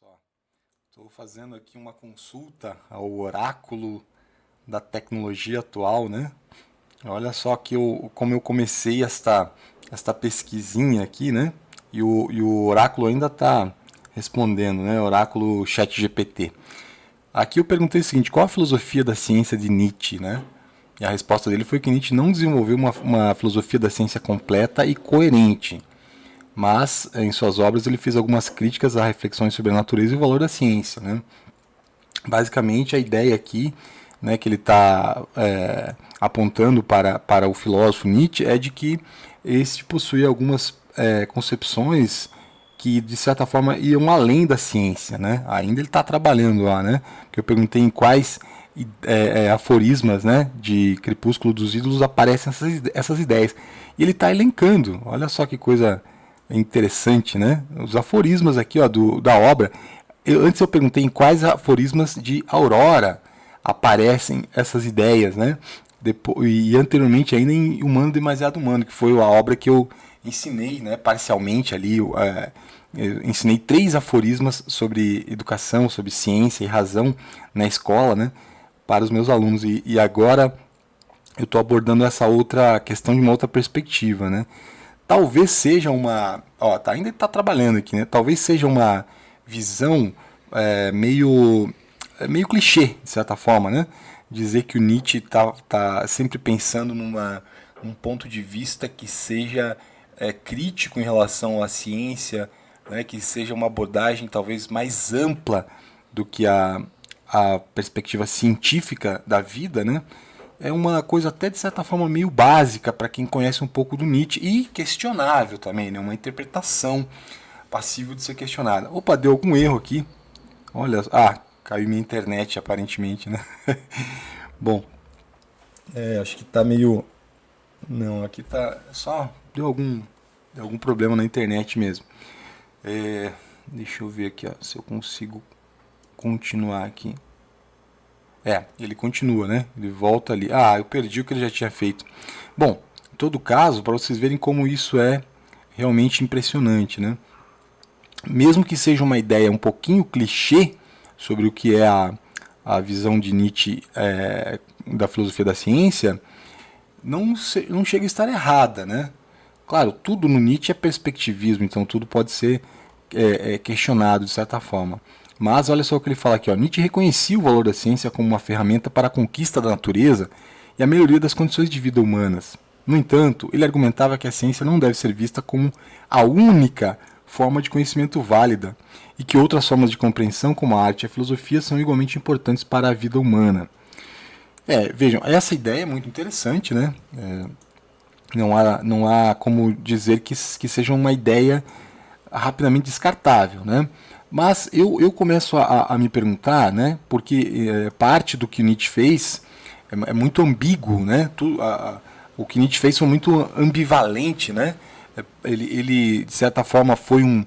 só, estou fazendo aqui uma consulta ao oráculo da tecnologia atual, né? Olha só que como eu comecei esta pesquisinha aqui, né? E o oráculo ainda está respondendo, né? Oráculo ChatGPT. Aqui eu perguntei o seguinte: qual a filosofia da ciência de Nietzsche, né? E a resposta dele foi que Nietzsche não desenvolveu uma filosofia da ciência completa e coerente, mas em suas obras ele fez algumas críticas a reflexões sobre a natureza e o valor da ciência, né? Basicamente a ideia aqui, né, que ele está apontando para o filósofo Nietzsche é de que este possui algumas concepções que de certa forma iam além da ciência, né? Ainda ele está trabalhando lá, né? Que eu perguntei em quais aforismas, né, de Crepúsculo dos Ídolos aparecem essas ideias. E ele está elencando. Olha só que coisa interessante, né? Os aforismas aqui, ó, da obra. Antes eu perguntei em quais aforismas de Aurora aparecem essas ideias, né? E anteriormente ainda em Humano Demasiado Humano, que foi a obra que eu ensinei, né, parcialmente ali. Eu ensinei 3 aforismas sobre educação, sobre ciência e razão na escola, né, para os meus alunos. E agora eu estou abordando essa outra questão de uma outra perspectiva, né? Talvez seja uma, ó, ainda está trabalhando aqui, né? Talvez seja uma visão meio clichê, de certa forma, né? Dizer que o Nietzsche tá sempre pensando num ponto de vista que seja crítico em relação à ciência, né? Que seja uma abordagem talvez mais ampla do que a perspectiva científica da vida, né? É uma coisa até de certa forma meio básica para quem conhece um pouco do Nietzsche e questionável também, né? Uma interpretação passível de ser questionada. Opa, deu algum erro aqui. Olha, caiu minha internet aparentemente, né? Bom, acho que tá meio, não, aqui tá só deu algum problema na internet mesmo. Deixa eu ver aqui, ó, se eu consigo continuar aqui. Ele continua, né? Ele volta ali. Eu perdi o que ele já tinha feito. Bom, em todo caso, para vocês verem como isso é realmente impressionante, né? Mesmo que seja uma ideia um pouquinho clichê sobre o que é a visão de Nietzsche da filosofia da ciência, não chega a estar errada, né? Claro, tudo no Nietzsche é perspectivismo, então tudo pode ser questionado de certa forma. Mas olha só o que ele fala aqui, ó. Nietzsche reconhecia o valor da ciência como uma ferramenta para a conquista da natureza e a melhoria das condições de vida humanas. No entanto, ele argumentava que a ciência não deve ser vista como a única forma de conhecimento válida e que outras formas de compreensão, como a arte e a filosofia, são igualmente importantes para a vida humana. Vejam, essa ideia é muito interessante, né? Não há como dizer que seja uma ideia rapidamente descartável, né? Mas eu começo a me perguntar, né? Porque parte do que Nietzsche fez é muito ambíguo, né? O que Nietzsche fez foi muito ambivalente, né? Ele de certa forma, foi um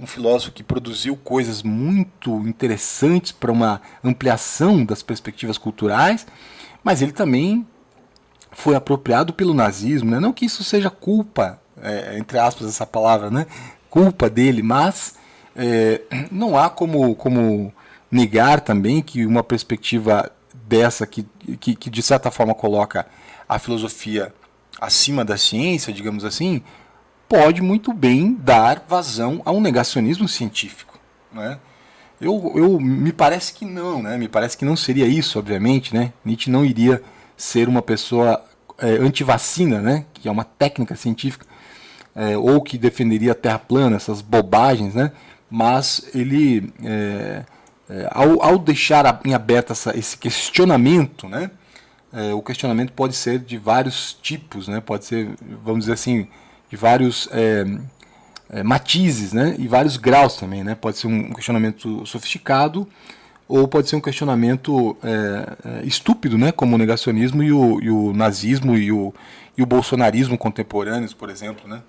filósofo que produziu coisas muito interessantes para uma ampliação das perspectivas culturais, mas ele também foi apropriado pelo nazismo, né? Não que isso seja culpa, entre aspas essa palavra, né? Culpa dele, mas não há como negar também que uma perspectiva dessa que de certa forma coloca a filosofia acima da ciência, digamos assim, pode muito bem dar vazão a um negacionismo científico, né? Me parece que não, né? Me parece que não seria isso, obviamente, né? Nietzsche não iria ser uma pessoa anti-vacina, né? Que é uma técnica científica, ou que defenderia a Terra plana, essas bobagens, né? Mas ele, ao deixar em aberto esse questionamento, né? O questionamento pode ser de vários tipos, né? Pode ser, vamos dizer assim, de vários matizes, né? E vários graus também, né? Pode ser um questionamento sofisticado ou pode ser um questionamento estúpido, né? Como o negacionismo e o nazismo e o bolsonarismo contemporâneos, por exemplo, né?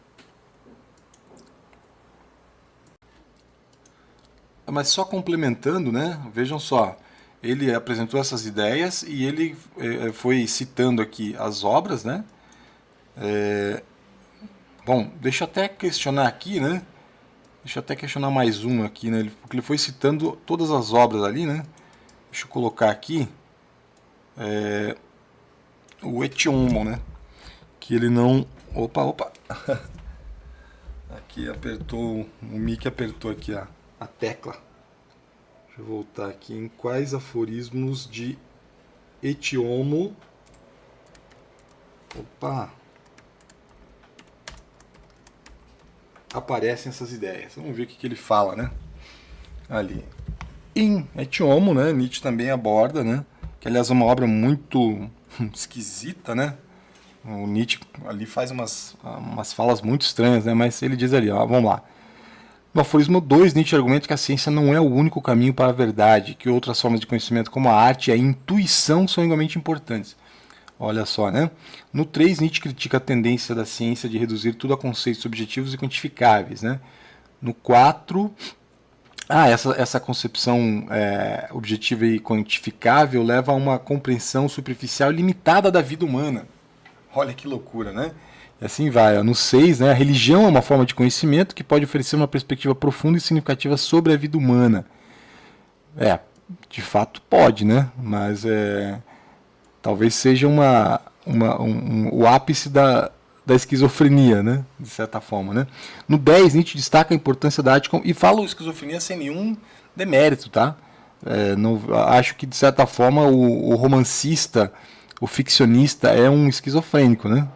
Mas só complementando, né? Vejam só, ele apresentou essas ideias e ele foi citando aqui as obras, né? Bom, deixa eu até questionar aqui, né? Deixa eu até questionar mais uma aqui, né? Porque ele foi citando todas as obras ali, né? Deixa eu colocar aqui o Etiomo, né? Que ele não... Opa, opa! Aqui apertou, o Mickey apertou aqui a tecla. Deixa eu voltar aqui em quais aforismos de Etiomo. Opa! Aparecem essas ideias. Vamos ver o que ele fala, né? Ali. Em Etiomo, né? Nietzsche também aborda, né? Que aliás é uma obra muito esquisita, né? O Nietzsche ali faz umas falas muito estranhas, né? Mas ele diz ali, ó, vamos lá. No aforismo 2, Nietzsche argumenta que a ciência não é o único caminho para a verdade, que outras formas de conhecimento como a arte e a intuição são igualmente importantes. Olha só, né? No 3, Nietzsche critica a tendência da ciência de reduzir tudo a conceitos subjetivos e quantificáveis, né? No 4, essa concepção objetiva e quantificável leva a uma compreensão superficial e limitada da vida humana. Olha que loucura, né? E assim vai. Ó. No 6, né, a religião é uma forma de conhecimento que pode oferecer uma perspectiva profunda e significativa sobre a vida humana. De fato pode, né? Mas talvez seja o ápice da esquizofrenia, né? De certa forma, né? No 10, Nietzsche destaca a importância da arte e fala esquizofrenia sem nenhum demérito, tá? Acho que, de certa forma, o romancista, o ficcionista é um esquizofrênico, né?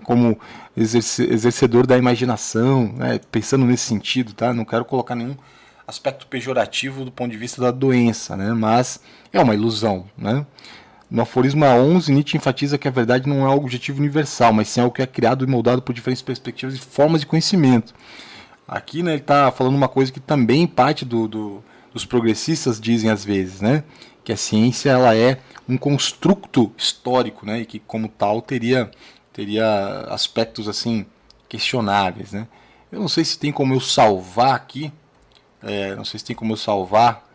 Como exercedor da imaginação, né? Pensando nesse sentido, tá? Não quero colocar nenhum aspecto pejorativo do ponto de vista da doença, né? Mas é uma ilusão, né? No aforismo 11, Nietzsche enfatiza que a verdade não é algo objetivo universal, mas sim algo que é criado e moldado por diferentes perspectivas e formas de conhecimento. Aqui, né, ele está falando uma coisa que também parte dos progressistas dizem às vezes, né? Que a ciência ela é um construto histórico, né? E que como tal teria aspectos assim questionáveis, né? Eu não sei se tem como eu salvar aqui, não sei se tem como eu salvar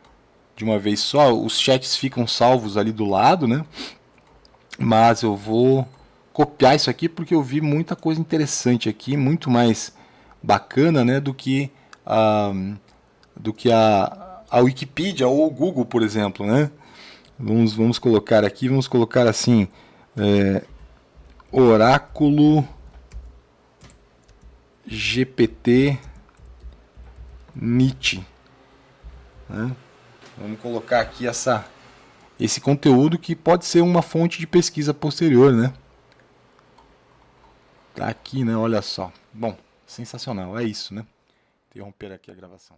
de uma vez só. Os chats ficam salvos ali do lado, né? Mas eu vou copiar isso aqui porque eu vi muita coisa interessante aqui, muito mais bacana, né, do que a Wikipedia ou o Google, por exemplo, né? Vamos colocar aqui, vamos colocar assim, Oráculo GPT Nietzsche, né? Vamos colocar aqui esse conteúdo que pode ser uma fonte de pesquisa posterior, né? Tá aqui, né? Olha só. Bom, sensacional. É isso, né? Interromper aqui a gravação.